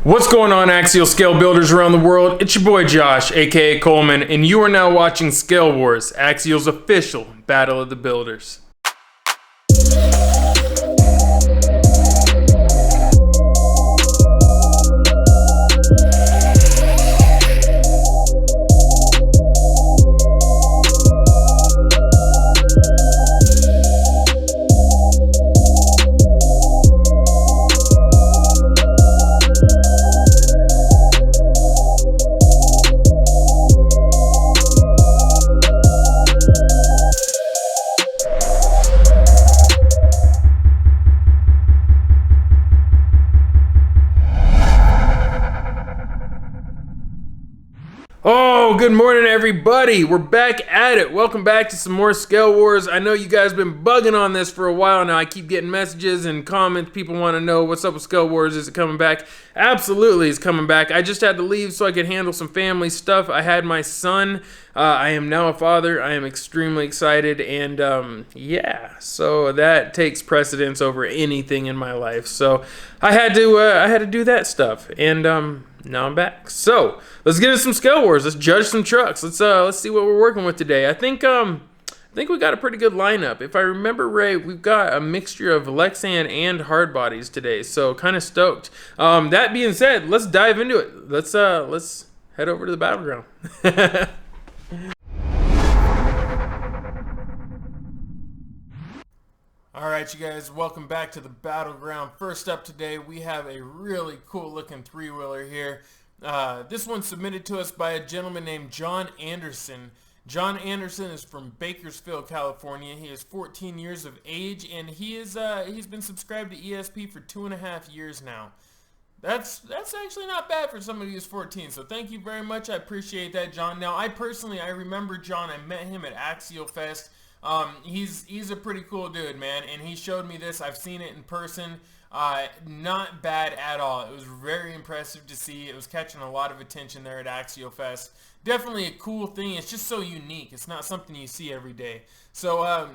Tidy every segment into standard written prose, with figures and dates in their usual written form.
What's going on, Axial scale builders around the world? It's your boy Josh, aka Coleman, and you are now watching ScaleWars, Axial's official Battle of the Builders. Oh, good morning, everybody. We're back at it. Welcome back to some more ScaleWars. I know you guys have been bugging on this for a while now. I keep getting messages and comments. People want to know what's up with ScaleWars. Is it coming back? Absolutely, it's coming back. I just had to leave so I could handle some family stuff. I had my son. I am now a father. I am extremely excited, and yeah, so that takes precedence over anything in my life. So I had to do that stuff, and now I'm back. So let's get into some ScaleWars. Let's judge some trucks. Let's see what we're working with today. I think we got a pretty good lineup. If I remember right, we've got a mixture of Lexan and hard bodies today. So kind of stoked. That being said, let's dive into it. Let's head over to the battleground. All right, you guys, welcome back to the battleground. First up today, we have a really cool looking three-wheeler here. This one submitted to us by a gentleman named John Anderson. John Anderson is from Bakersfield, California. He is 14 years of age, and he's been subscribed to ESP for 2.5 years now. That's actually not bad for somebody who's 14, so thank you very much. I appreciate that, John. Now, I remember John. I met him at Axial Fest. He's a pretty cool dude, man, and he showed me this. I've seen it in person. Not bad at all. It was very impressive to see. It was catching a lot of attention there at Axial Fest. Definitely a cool thing. It's just so unique. It's not something you see every day. So,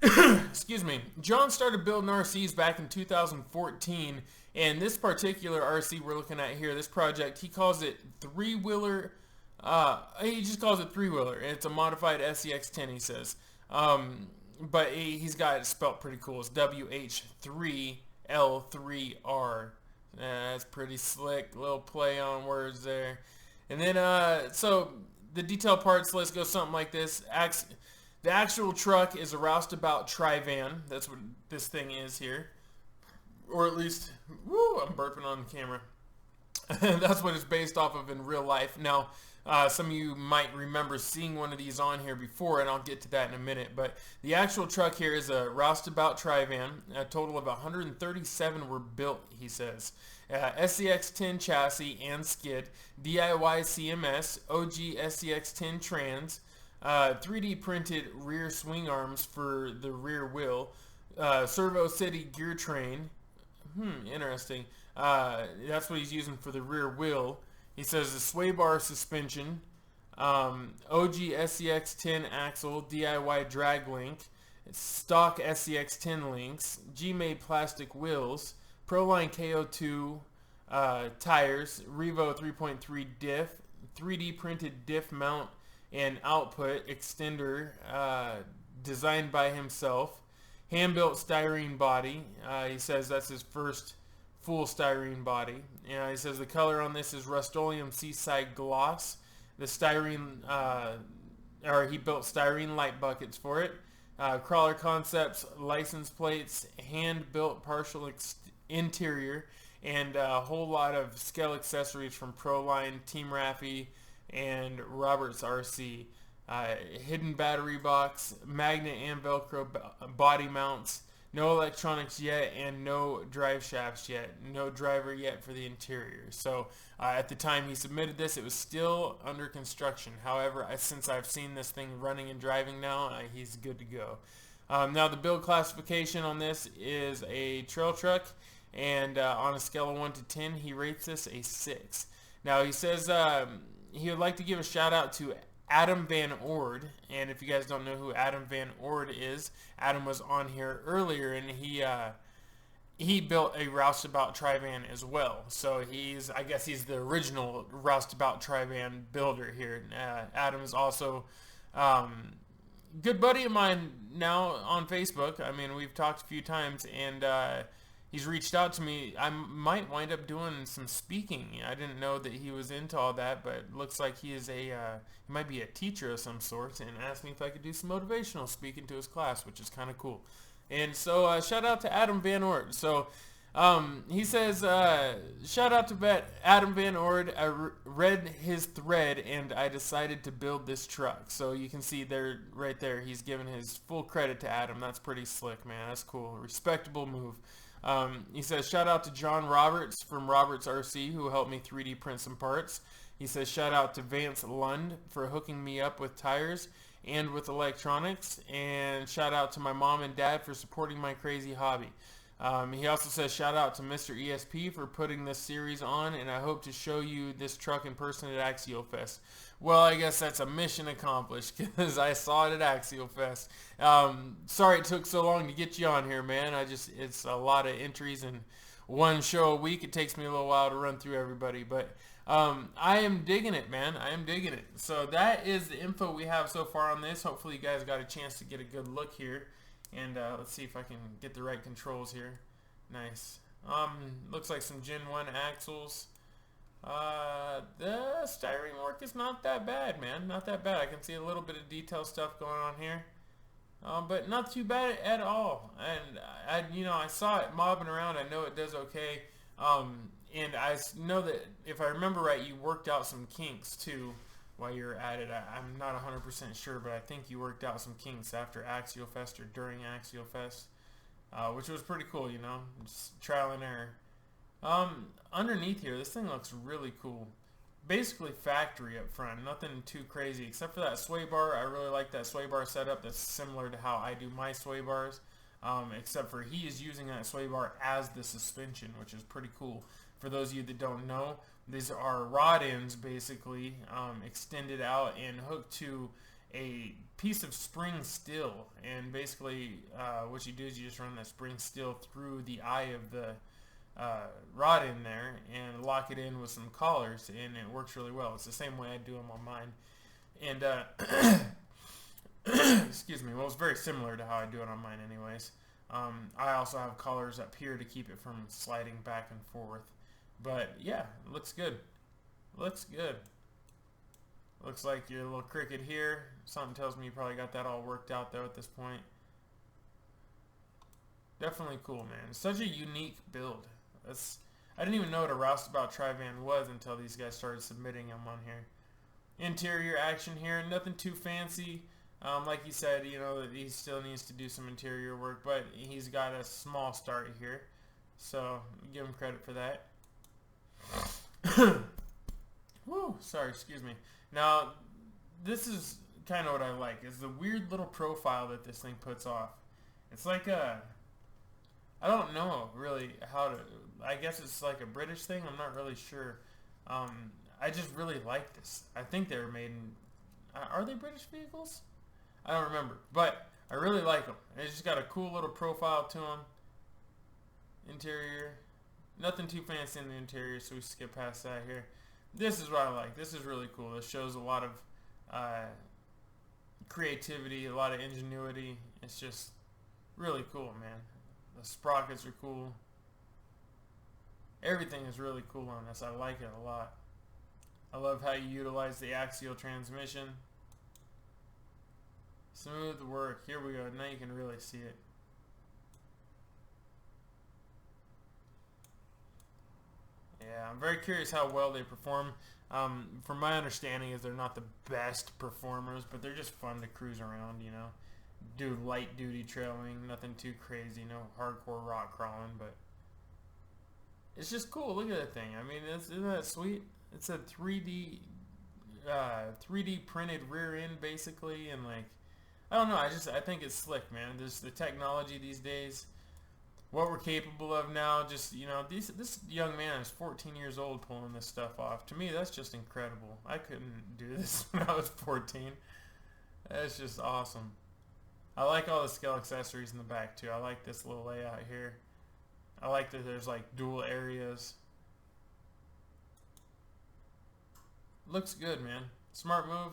excuse me. John started building RCs back in 2014, and this particular RC we're looking at here, this project, he calls it three-wheeler. He just calls it three-wheeler, and it's a modified SCX10, he says. But he's got it spelt pretty cool. It's WH3L3R. That's pretty slick. Little play on words there. And then, so the detail parts, let's go something like this. The actual truck is a roustabout tri-van. That's what this thing is here. Or at least, woo, I'm burping on the camera. That's what it's based off of in real life. Now, some of you might remember seeing one of these on here before, and I'll get to that in a minute. But the actual truck here is a roustabout tri-van. A total of 137 were built, he says. SCX10 chassis and skid, DIY CMS, OG SCX10 trans, 3D printed rear swing arms for the rear wheel, Servo City gear train. Interesting. That's what he's using for the rear wheel. He says the sway bar suspension, OG SCX10 axle, DIY drag link, stock SCX10 links, G-made plastic wheels, Proline KO2 tires, Revo 3.3 diff, 3D printed diff mount and output extender designed by himself, hand-built styrene body. He says that's his first full styrene body. He says the color on this is Rust-Oleum Seaside Gloss. The styrene, he built styrene light buckets for it. Crawler concepts, license plates, hand-built partial interior, and a whole lot of scale accessories from Proline, Team Raffy, and Roberts RC. Hidden battery box, magnet and Velcro body mounts. No electronics yet, and no drive shafts yet. No driver yet for the interior. So at the time he submitted this, it was still under construction. However, since I've seen this thing running and driving now, he's good to go. Now the build classification on this is a trail truck, and on a scale of 1 to 10, he rates this a 6. Now he says he would like to give a shout out to Adam Van Ord, and if you guys don't know who Adam Van Ord is, Adam was on here earlier, and he built a roustabout tri-van as well. So I guess he's the original roustabout tri-van builder here. Adam is also good buddy of mine now on Facebook. I mean, we've talked a few times, and he's reached out to me. I might wind up doing some speaking. I didn't know that he was into all that, but it looks like he is he might be a teacher of some sort, and asked me if I could do some motivational speaking to his class, which is kind of cool. And so shout out to Adam Van Ord. So he says, shout out to Adam Van Ord. I read his thread and I decided to build this truck. So you can see there, right there, he's given his full credit to Adam. That's pretty slick, man. That's cool. Respectable move. He says, shout out to John Roberts from Roberts RC, who helped me 3D print some parts. He says, shout out to Vance Lund for hooking me up with tires and with electronics, and shout out to my mom and dad for supporting my crazy hobby. He also says, shout out to Mr. ESP for putting this series on, and I hope to show you this truck in person at Axial Fest. Well, I guess that's a mission accomplished, because I saw it at Axial Fest. Sorry it took so long to get you on here, man. It's a lot of entries and one show a week. It takes me a little while to run through everybody, but I am digging it, man. I am digging it. So that is the info we have so far on this. Hopefully you guys got a chance to get a good look here. And let's see if I can get the right controls here. Nice. Looks like some Gen 1 axles. The styrene work is not that bad, man. Not that bad. I can see a little bit of detail stuff going on here. But not too bad at all. And I saw it mobbing around. I know it does okay. And I know that if I remember right, you worked out some kinks too while you're at it. I'm not 100% sure, but I think you worked out some kinks after Axial Fest or during Axial Fest, which was pretty cool, just trial and error. Underneath here, this thing looks really cool. Basically factory up front, nothing too crazy, except for that sway bar. I really like that sway bar setup. That's similar to how I do my sway bars, except for he is using that sway bar as the suspension, which is pretty cool. For those of you that don't know, these are rod ends basically extended out and hooked to a piece of spring steel. And basically what you do is you just run that spring steel through the eye of the rod end there and lock it in with some collars, and it works really well. It's the same way I do them on mine. And excuse me, well, it's very similar to how I do it on mine anyways. I also have collars up here to keep it from sliding back and forth. But yeah, it looks good. Looks good. Looks like your little cricket here. Something tells me you probably got that all worked out though at this point. Definitely cool, man. Such a unique build. I didn't even know what a roustabout tri-van was until these guys started submitting them on here. Interior action here, nothing too fancy. Like he said, he still needs to do some interior work, but he's got a small start here. So give him credit for that. Woo, sorry, excuse me. Now, this is kind of what I like, is the weird little profile that this thing puts off. It's like I don't know really how to, I guess it's like a British thing, I'm not really sure. I just really like this. I think they were made in, are they British vehicles? I don't remember, but I really like them. It's just got a cool little profile to them. Interior. Nothing too fancy in the interior, so we skip past that here. This is what I like. This is really cool. This shows a lot of creativity, a lot of ingenuity. It's just really cool, man. The sprockets are cool. Everything is really cool on this. I like it a lot. I love how you utilize the axial transmission. Smooth work. Here we go. Now you can really see it. Yeah, I'm very curious how well they perform. From my understanding is they're not the best performers, but they're just fun to cruise around, Do light duty trailing, nothing too crazy, no hardcore rock crawling, but it's just cool. Look at that thing. I mean, isn't that sweet? It's a 3D printed rear end basically, and I don't know, I think it's slick, man. There's the technology these days. What we're capable of now, just, this young man is 14 years old pulling this stuff off. To me, that's just incredible. I couldn't do this when I was 14. That's just awesome. I like all the scale accessories in the back, too. I like this little layout here. I like that there's like dual areas. Looks good, man. Smart move.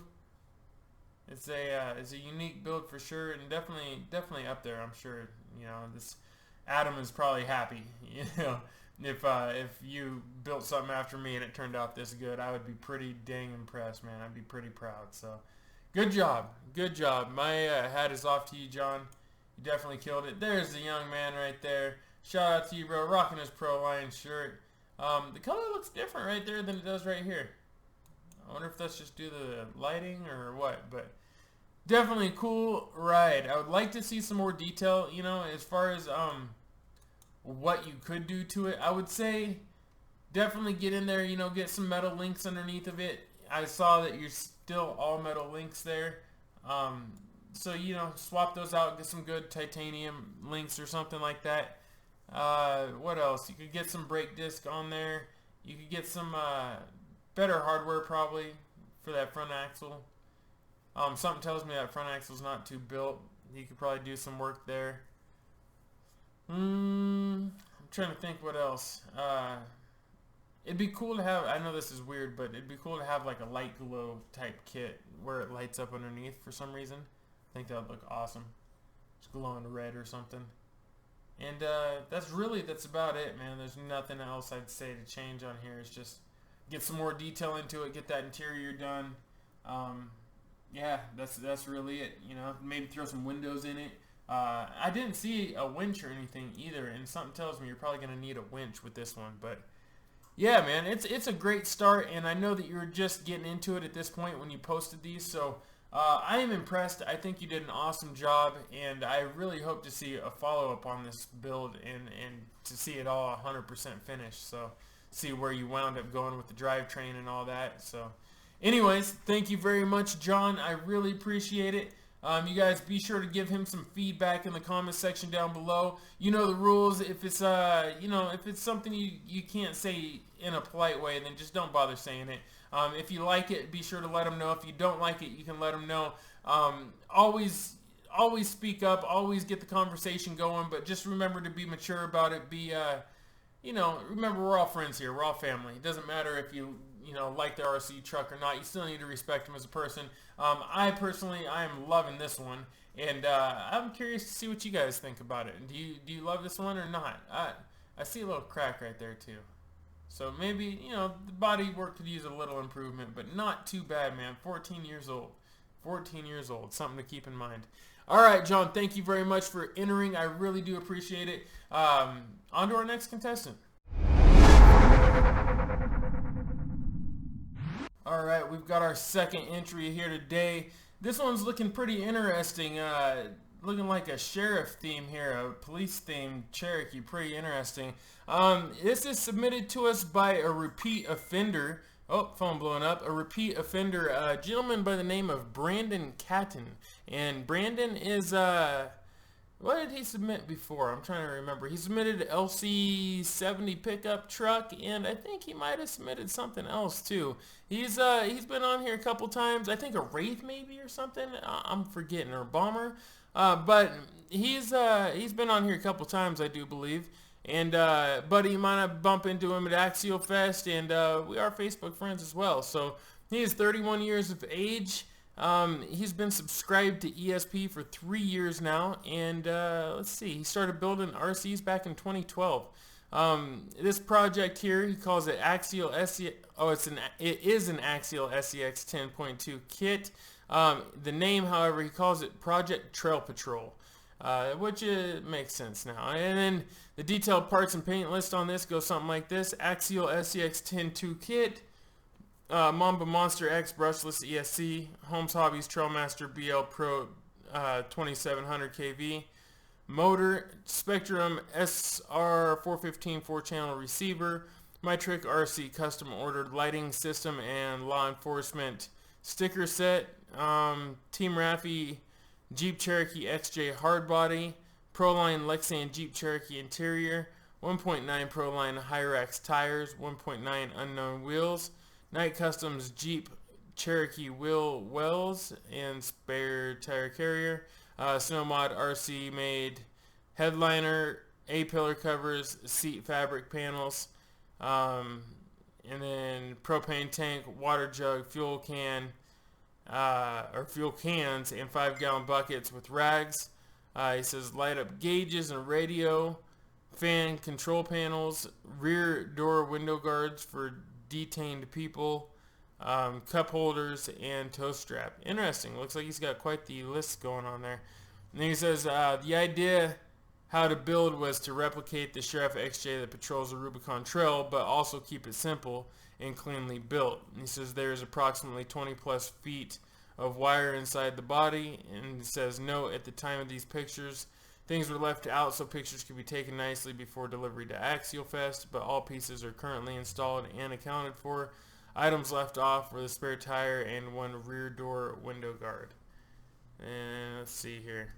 It's a unique build for sure, and definitely up there. I'm sure, you know, this Adam is probably happy. You know, if you built something after me and it turned out this good, I would be pretty dang impressed, man. I'd be pretty proud. So, good job, good job. My hat is off to you, John. You definitely killed it. There's the young man right there. Shout out to you, bro. Rocking his Pro Line shirt. The color looks different right there than it does right here. I wonder if that's just due to the lighting or what, but definitely a cool ride. I would like to see some more detail, you know, as far as what you could do to it. I would say definitely get in there, you know, get some metal links underneath of it. I saw that you're still all metal links there. So, you know, swap those out, get some good titanium links or something like that. What else? You could get some brake disc on there. You could get some better hardware probably for that front axle. Something tells me that front axle's not too built. You could probably do some work there. I'm trying to think what else. It'd be cool to have, I know this is weird, but it'd be cool to have like a light glow type kit where it lights up underneath for some reason. I think that would look awesome. Just glowing red or something. And that's about it, man. There's nothing else I'd say to change on here. It's just get some more detail into it, get that interior done. Yeah, that's really it. You know, maybe throw some windows in it. I didn't see a winch or anything either, and something tells me you're probably going to need a winch with this one. But yeah, man, it's a great start, and I know that you're just getting into it at this point when you posted these. So I am impressed. I think you did an awesome job, and I really hope to see a follow-up on this build and to see it all 100% finished. So see where you wound up going with the drivetrain and all that. So anyways, thank you very much, John. I really appreciate it. You guys be sure to give him some feedback in the comment section down below. You know the rules. If it's you know, if it's something you can't say in a polite way, then just don't bother saying it. If you like it, be sure to let him know. If you don't like it, you can let him know. Always speak up. Always get the conversation going. But just remember to be mature about it. Be you know, remember we're all friends here. We're all family. It doesn't matter if you know, like the RC truck or not. You still need to respect him as a person. I am loving this one, and I'm curious to see what you guys think about it. Do you love this one or not? I see a little crack right there too. So maybe, you know, the body work could use a little improvement, but not too bad, man. 14 years old. 14 years old. Something to keep in mind. All right, John, thank you very much for entering. I really do appreciate it. On to our next contestant. All right, we've got our second entry here today. This one's looking pretty interesting. Looking like a sheriff theme here, a police theme Cherokee. Pretty interesting. This is submitted to us by a repeat offender. Oh, phone blowing up. A repeat offender, a gentleman by the name of Brandon Canton. And Brandon is, what did he submit before? I'm trying to remember. He submitted an LC70 pickup truck, and I think he might have submitted something else too. He's been on here a couple times. I think a Wraith maybe or something. I'm forgetting, or a Bomber. But he's been on here a couple times, I do believe. And buddy, you might have bumped into him at Axial Fest, and we are Facebook friends as well. So he is 31 years of age. He's been subscribed to ESP for 3 years now, and let's see, he started building RCs back in 2012. This project here, he calls it Axial SE. Oh, it is an Axial SEX 10.2 kit. The name, however, he calls it Project Trail Patrol, which makes sense now. And then the detailed parts and paint list on this goes something like this: Axial SEX 10.2 kit. Mamba Monster X brushless ESC, Holmes Hobbies Trailmaster BL Pro 2700 kV, motor, Spectrum SR 415 4-channel receiver, My Trick RC custom ordered lighting system and law enforcement sticker set, Team Raffi Jeep Cherokee XJ hardbody, Proline Lexan Jeep Cherokee interior, 1.9 Proline Hyrax tires, 1.9 unknown wheels, Night Customs Jeep Cherokee wheel wells and spare tire carrier, Snowmod RC made headliner, A-pillar covers, seat fabric panels, and then propane tank, water jug, fuel can, or fuel cans, and 5-gallon buckets with rags. He says light up gauges and radio, fan control panels, rear door window guards for detained people, cup holders, and tow strap. Interesting. Looks like he's got quite the list going on there. And then he says the idea how to build was to replicate the Sheriff XJ that patrols the Rubicon Trail, but also keep it simple and cleanly built. And he says there's approximately 20 plus feet of wire inside the body, and he says note at the time of these pictures things were left out so pictures could be taken nicely before delivery to Axial Fest, but all pieces are currently installed and accounted for. Items left off were the spare tire and one rear door window guard. And let's see here.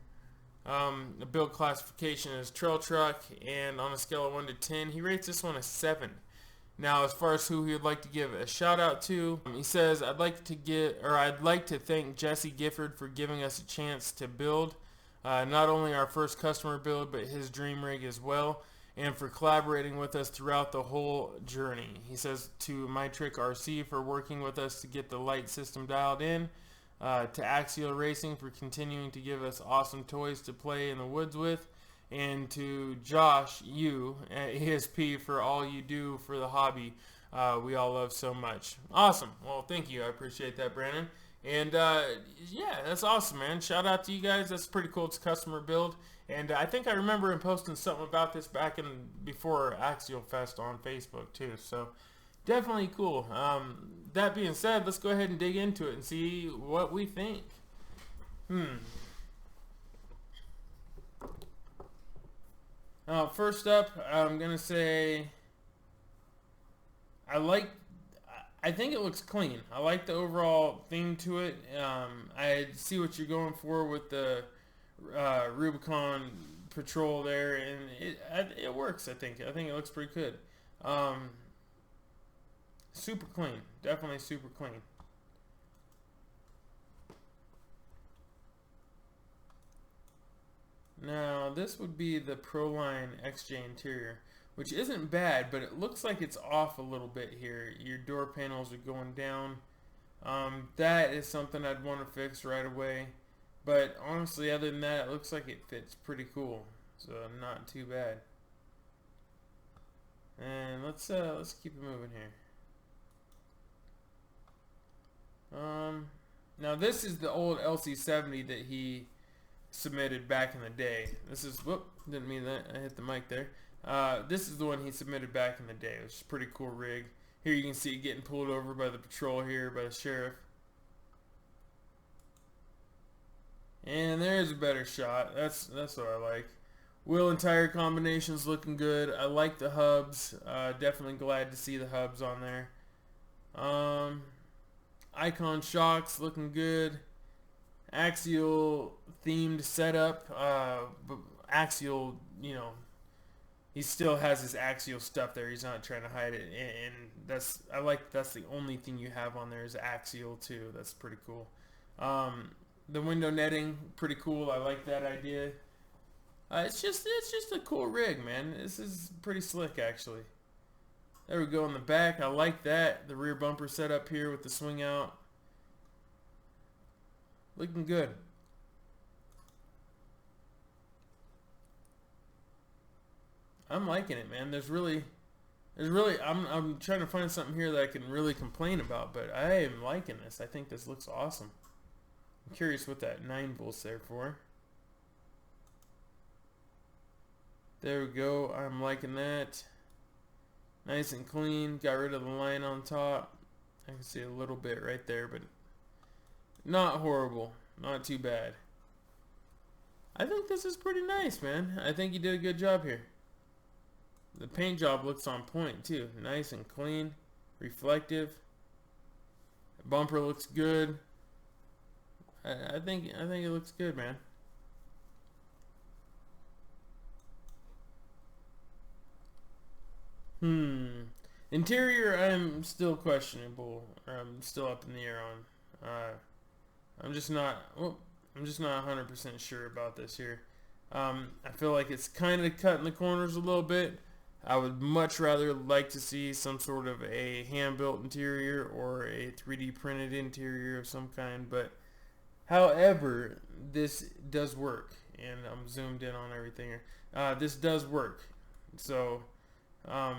The build classification is trail truck, and on a scale of 1 to 10, he rates this one a 7. Now, as far as who he would like to give a shout out to, he says, I'd like to thank Jesse Gifford for giving us a chance to build not only our first customer build, but his dream rig as well, and for collaborating with us throughout the whole journey. He says to My Trick RC for working with us to get the light system dialed in, to Axial Racing for continuing to give us awesome toys to play in the woods with, and to Josh, you at ESP for all you do for the hobby. We all love so much. Awesome. Well, thank you. I appreciate that, Brandon. And yeah, that's awesome, man. Shout out to you guys. That's pretty cool. It's a customer build. And I think I remember him posting something about this back in before Axial Fest on Facebook too. So definitely cool. That being said, let's go ahead and dig into it and see what we think. First up, I'm gonna say I think it looks clean. I like the overall theme to it. I see what you're going for with the Rubicon Patrol there, and it works. I think it looks pretty good. Super clean, definitely super clean. Now this would be the Proline XJ interior, which isn't bad, but it looks like it's off a little bit here. Your door panels are going down. That is something I'd want to fix right away. But honestly, other than that, it looks like it fits pretty cool. So not too bad. And let's keep it moving here. Now this is the old LC70 that he submitted back in the day. This is, whoop, didn't mean that. I hit the mic there. This is the one he submitted back in the day. It's a pretty cool rig. Here you can see it getting pulled over by the patrol here, by the sheriff. And there's a better shot. That's what I like. Wheel and tire combinations looking good. I like the hubs. Definitely glad to see the hubs on there. Icon shocks looking good. Axial themed setup. Axial, you know, he still has his Axial stuff there. He's not trying to hide it, and that's the only thing you have on there is Axial too. That's pretty cool. The window netting, pretty cool. I like that idea. It's just a cool rig, man. This is pretty slick, actually. There we go in the back. I like that. The rear bumper setup here with the swing out. Looking good. I'm liking it, man. There's really I'm trying to find something here that I can really complain about, but I am liking this. I think this looks awesome. I'm curious what that 9 volts there for. There we go. I'm liking that. Nice and clean. Got rid of the line on top. I can see a little bit right there, but not horrible. Not too bad. I think this is pretty nice, man. I think you did a good job here. The paint job looks on point too. Nice and clean. Reflective. The bumper looks good. I think it looks good, man. Interior, I'm still questionable. Or I'm still up in the air on. I'm just not 100% sure about this here. I feel like it's kind of cutting the corners a little bit. I would much rather like to see some sort of a hand-built interior or a 3D printed interior of some kind, but however, this does work, and I'm zoomed in on everything here. This does work, so I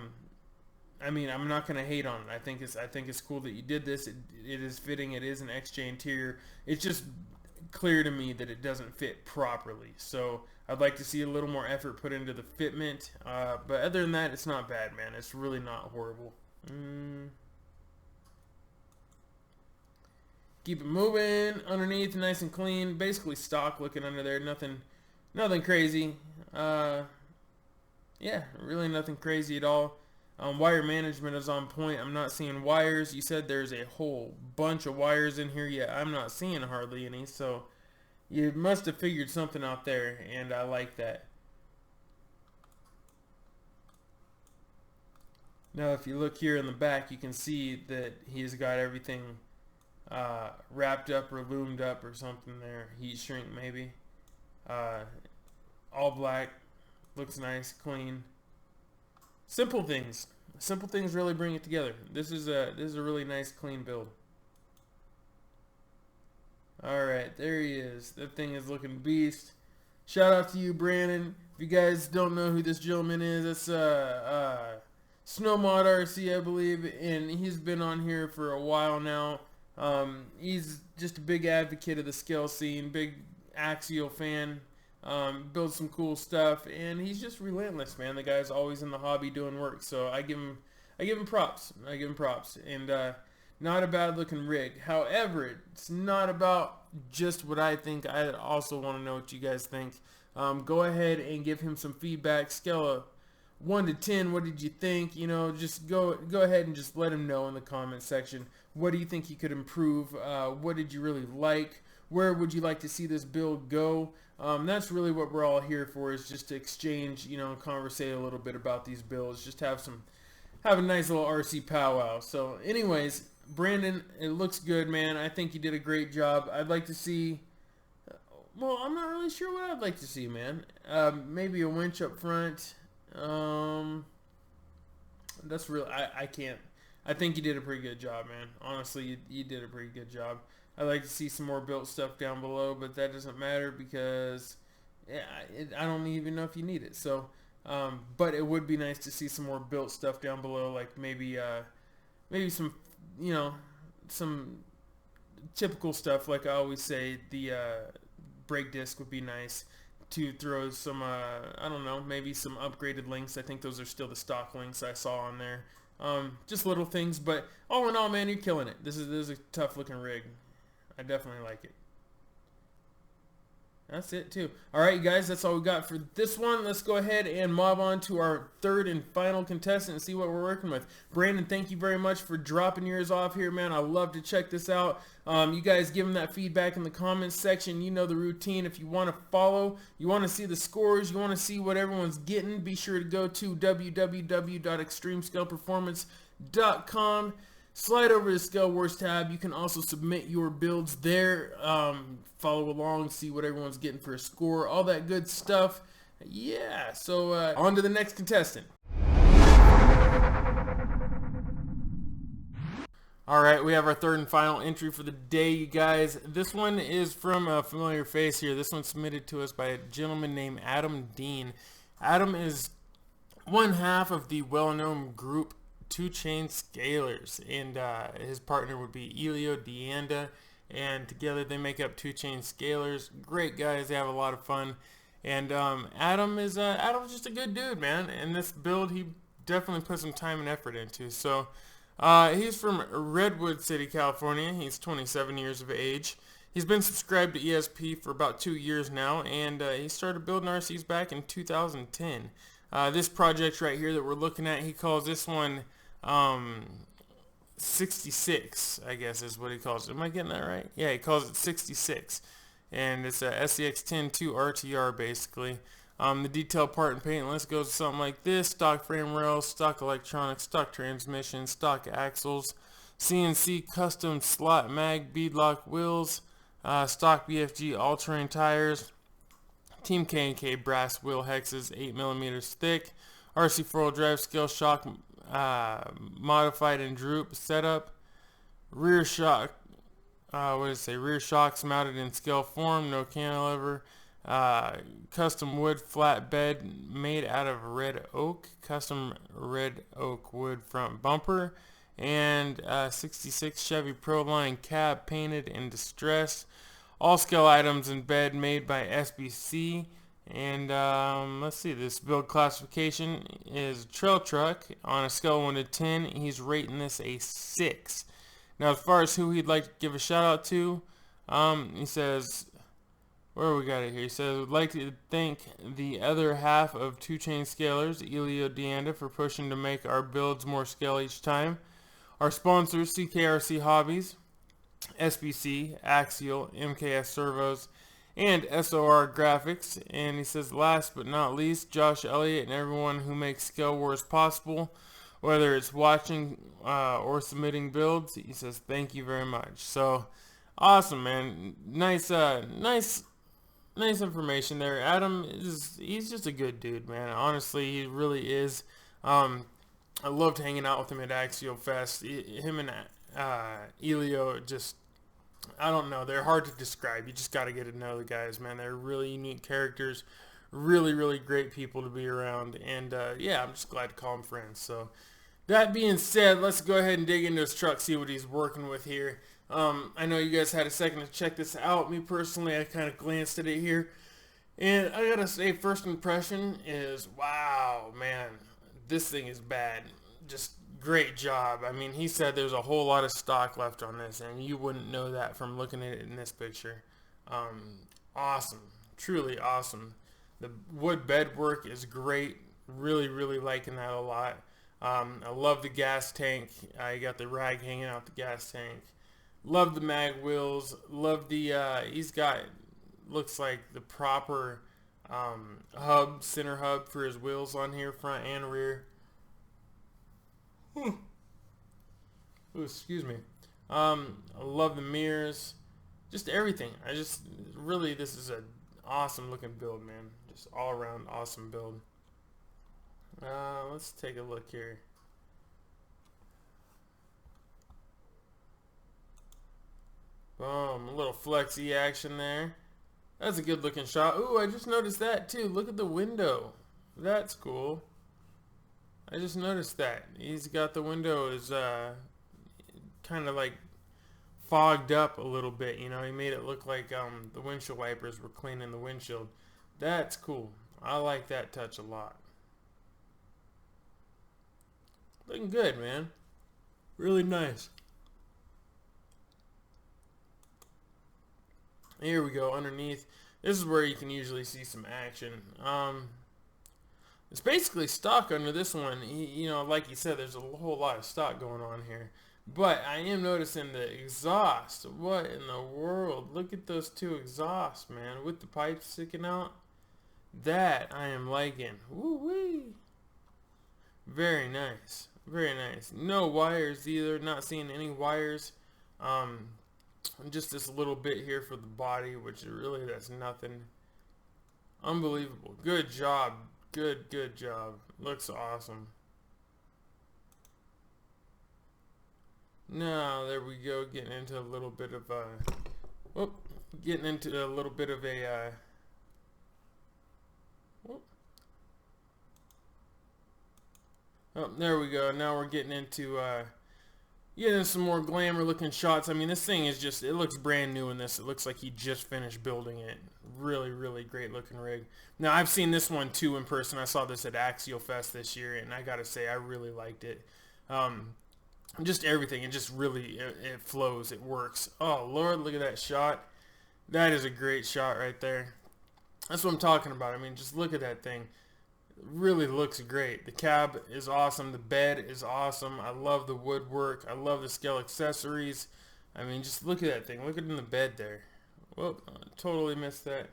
mean, I'm not gonna hate on it. I think it's cool that you did this. It is fitting. It is an XJ interior. It's just clear to me that it doesn't fit properly. So I'd like to see a little more effort put into the fitment. But other than that, it's not bad, man. It's really not horrible. Keep it moving. Underneath, nice and clean. Basically stock looking under there. Nothing crazy. Yeah, really nothing crazy at all. Wire management is on point. I'm not seeing wires. You said there's a whole bunch of wires in here, yet I'm not seeing hardly any. So you must have figured something out there, and I like that. Now, if you look here in the back, you can see that he's got everything wrapped up or loomed up or something there. Heat shrink maybe. All black. Looks nice, clean. Simple things really bring it together. This is a really nice, clean build. All right, there he is. That thing is looking beast. Shout out to you, Brandon. If you guys don't know who this gentleman is, it's Snowmod RC, I believe, and he's been on here for a while now. He's just a big advocate of the scale scene, big Axial fan. Builds some cool stuff, and he's just relentless, man. The guy's always in the hobby doing work, so I give him props. And not a bad looking rig. However, it's not about just what I think. I also want to know what you guys think. Go ahead and give him some feedback. Scale of 1 to 10. What did you think? You know, just go ahead and just let him know in the comment section. What do you think he could improve? What did you really like? Where would you like to see this build go? That's really what we're all here for, is just to exchange, you know, conversate a little bit about these builds, just have a nice little RC powwow. So anyways, Brandon, it looks good, man. I think you did a great job. I'd like to see, well, I'm not really sure what I'd like to see, man. Maybe a winch up front. That's real. I can't. I think you did a pretty good job, man. Honestly, you did a pretty good job. I'd like to see some more built stuff down below, but that doesn't matter because I don't even know if you need it. So, but it would be nice to see some more built stuff down below, like maybe some, you know, some typical stuff. Like I always say, the brake disc would be nice to throw some, I don't know, maybe some upgraded links. I think those are still the stock links I saw on there. Just little things, but all in all, man, you're killing it. This is a tough looking rig. I definitely like it. That's it too. Alright, you guys, that's all we got for this one. Let's go ahead and mob on to our third and final contestant and see what we're working with. Brandon, thank you very much for dropping yours off here, man. I love to check this out. You guys give him that feedback in the comments section. You know the routine. If you want to follow, you want to see the scores, you want to see what everyone's getting, be sure to go to www.extremescaleperformance.com. Slide over to the ScaleWars tab. You can also submit your builds there. Follow along, see what everyone's getting for a score, all that good stuff. Yeah, so on to the next contestant. Alright, we have our third and final entry for the day, you guys. This one is from a familiar face here. This one's submitted to us by a gentleman named Adam Dean. Adam is one half of the well-known group 2 Chain Scalers, and his partner would be ELLIOTT, and together they make up 2 Chain Scalers. Great guys, they have a lot of fun, and Adam's just a good dude, man. And this build he definitely put some time and effort into. So he's from Redwood City, California. He's 27 years of age. He's been subscribed to ESP for about 2 years now, and he started building RCs back in 2010. This project right here that we're looking at, he calls this one 66, I guess is what he calls it. Am I getting that right? Yeah, he calls it 66. And it's a SCX-10-2 RTR basically. The detail part and paint list goes something like this: stock frame rails, stock electronics, stock transmission, stock axles, CNC custom slot mag beadlock wheels, stock BFG all-terrain tires, Team K&K brass wheel hexes, 8 millimeters thick. RC 4-wheel drive scale shock modified and droop setup. Rear shock, what does it say? Rear shocks mounted in scale form, no cantilever. Custom wood flat bed made out of red oak. Custom red oak wood front bumper. And 66 Chevy Pro Line cab painted in distress. All scale items in bed made by SBC. And let's see, this build classification is trail truck. On a scale of 1 to 10, he's rating this a 6. Now, as far as who he'd like to give a shout out to, he says, where we got it here? He says, would like to thank the other half of 2 Chain Scalers, ELLIOTT, for pushing to make our builds more scale each time. Our sponsors, CKRC Hobbies, SBC, Axial, MKS Servos, and SOR Graphics. And he says, last but not least, Josh Elliott and everyone who makes ScaleWars possible, whether it's watching or submitting builds. He says, thank you very much. So, awesome, man. Nice information there. Adam he's just a good dude, man. Honestly, he really is. I loved hanging out with him at Axial Fest. Him and Elio, just, I don't know, they're hard to describe. You just got to get to know the guys, man. They're really unique characters, really, really great people to be around, and yeah, I'm just glad to call them friends. So that being said, let's go ahead and dig into his truck, see what he's working with here. I know you guys had a second to check this out. Me personally, I kind of glanced at it here, and I gotta say, first impression is, wow, man, this thing is bad. Just great job. I mean, he said there's a whole lot of stock left on this, and you wouldn't know that from looking at it in this picture. Awesome. Truly awesome. The wood bed work is great. Really, really liking that a lot. I love the gas tank. I got the rag hanging out the gas tank. Love the mag wheels. Love the, he's got, looks like the proper hub, center hub for his wheels on here, front and rear. Ooh, excuse me. I love the mirrors. Just everything. Really, this is an awesome looking build, man. Just all around awesome build. Let's take a look here. Boom, a little flexy action there. That's a good looking shot. Ooh, I just noticed that too. Look at the window. That's cool. I just noticed that. He's got the window is kind of like fogged up a little bit, you know. He made it look like the windshield wipers were cleaning the windshield. That's cool. I like that touch a lot. Looking good, man. Really nice. Here we go, underneath. This is where you can usually see some action. It's basically stock under this one. You know, like you said, there's a whole lot of stock going on here. But I am noticing the exhaust. What in the world? Look at those two exhausts, man, with the pipes sticking out. That I am liking. Woo-wee. Very nice. Very nice. No wires either. Not seeing any wires. Just this little bit here for the body, which really, that's nothing. Unbelievable. Good job. Good job. Looks awesome. Now, there we go. Getting into a little bit of a... Whoop. Getting into a little bit of a... Whoop. Oh, there we go. Now we're getting into... Getting some more glamour looking shots. I mean, this thing is just, it looks brand new in this. It looks like he just finished building it. Really, really great looking rig. Now, I've seen this one too in person. I saw this at Axial Fest this year, and I gotta say, I really liked it. Just everything. It just really, it flows. It works. Oh, Lord, look at that shot. That is a great shot right there. That's what I'm talking about. I mean, just look at that thing. Really looks great. The cab is awesome. The bed is awesome. I love the woodwork. I love the scale accessories. I mean, just look at that thing. Look at it in the bed there. Whoop, I totally missed that.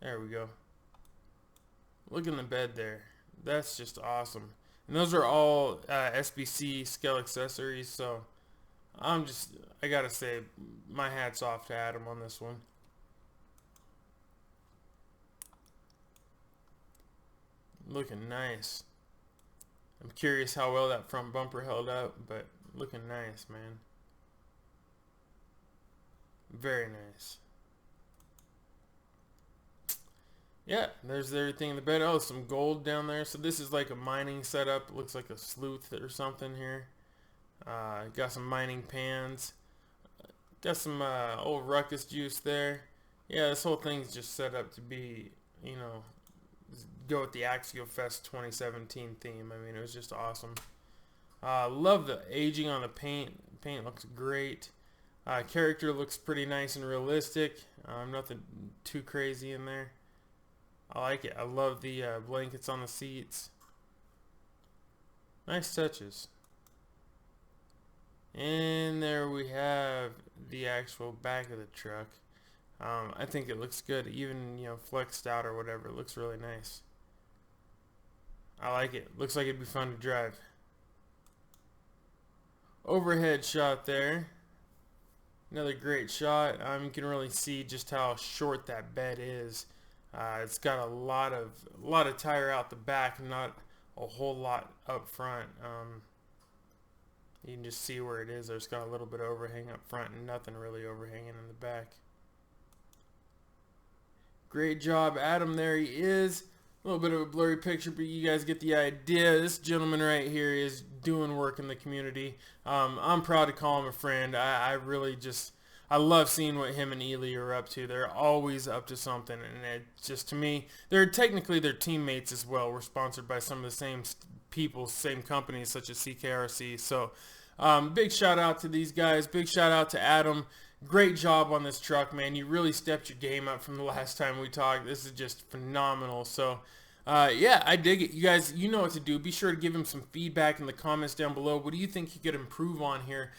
There we go. Look in the bed there. That's just awesome. And those are all SBC scale accessories. So I gotta say, my hat's off to Adam on this one. Looking nice. I'm curious how well that front bumper held up, but looking nice, man. Very nice. Yeah, there's everything in the bed. Oh, some gold down there. So this is like a mining setup. It looks like a sleuth or something here. Got some mining pans. Got some old ruckus juice there. Yeah, this whole thing's just set up to be, you know, go with the Axial Fest 2017 theme. I mean, it was just awesome. Love the aging on the paint. Paint looks great. Character looks pretty nice and realistic. Nothing too crazy in there. I like it. I love the blankets on the seats. Nice touches. And there we have the actual back of the truck. I think it looks good, even, you know, flexed out or whatever. It looks really nice. I like it. Looks like it'd be fun to drive. Overhead shot there. Another great shot. You can really see just how short that bed is. It's got a lot of tire out the back, not a whole lot up front. You can just see where it is. There's got a little bit of overhang up front and nothing really overhanging in the back. Great job, Adam. There he is. A little bit of a blurry picture, but you guys get the idea. This gentleman right here is doing work in the community. I'm proud to call him a friend. I really just, I love seeing what him and Ely are up to. They're always up to something, and it just, to me, they're teammates as well. We're sponsored by some of the same people, same companies, such as CKRC. So big shout out to these guys. Big shout out to Adam. Great job on this truck, man. You really stepped your game up from the last time we talked. This is just phenomenal. So yeah, I dig it. You guys, you know what to do. Be sure to give him some feedback in the comments down below. What do you think he could improve on here?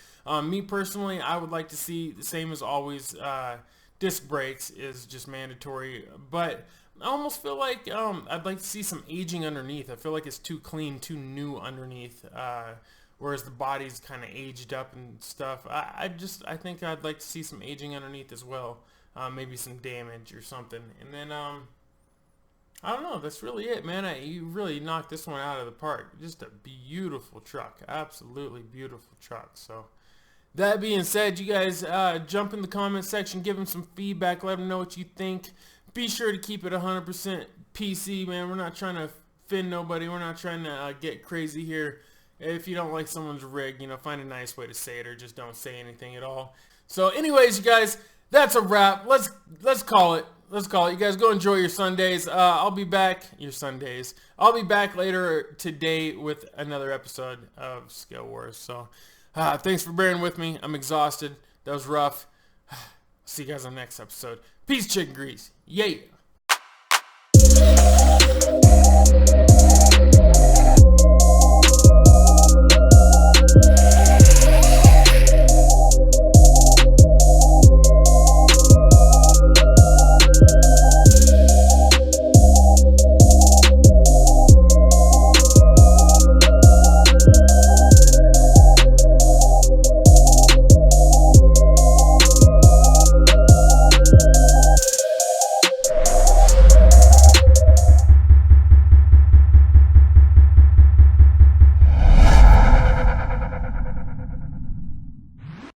Me personally, I would like to see, the same as always, disc brakes is just mandatory, but I almost feel like I'd like to see some aging underneath. I feel like it's too clean, too new underneath, whereas the body's kind of aged up and stuff. I think I'd like to see some aging underneath as well, maybe some damage or something. And then I don't know, that's really it, man. You really knocked this one out of the park. Just a beautiful truck, absolutely beautiful truck. So that being said, you guys jump in the comment section, give them some feedback, let them know what you think. Be sure to keep it 100% PC, man. We're not trying to offend nobody. We're not trying to get crazy here. If you don't like someone's rig, you know, find a nice way to say it, or just don't say anything at all. So anyways, you guys, that's a wrap. Let's call it. Let's call it. You guys go enjoy your Sundays. I'll be back. Your Sundays. I'll be back later today with another episode of ScaleWars. So thanks for bearing with me. I'm exhausted. That was rough. See you guys on the next episode. Peace, chicken grease. Yeah.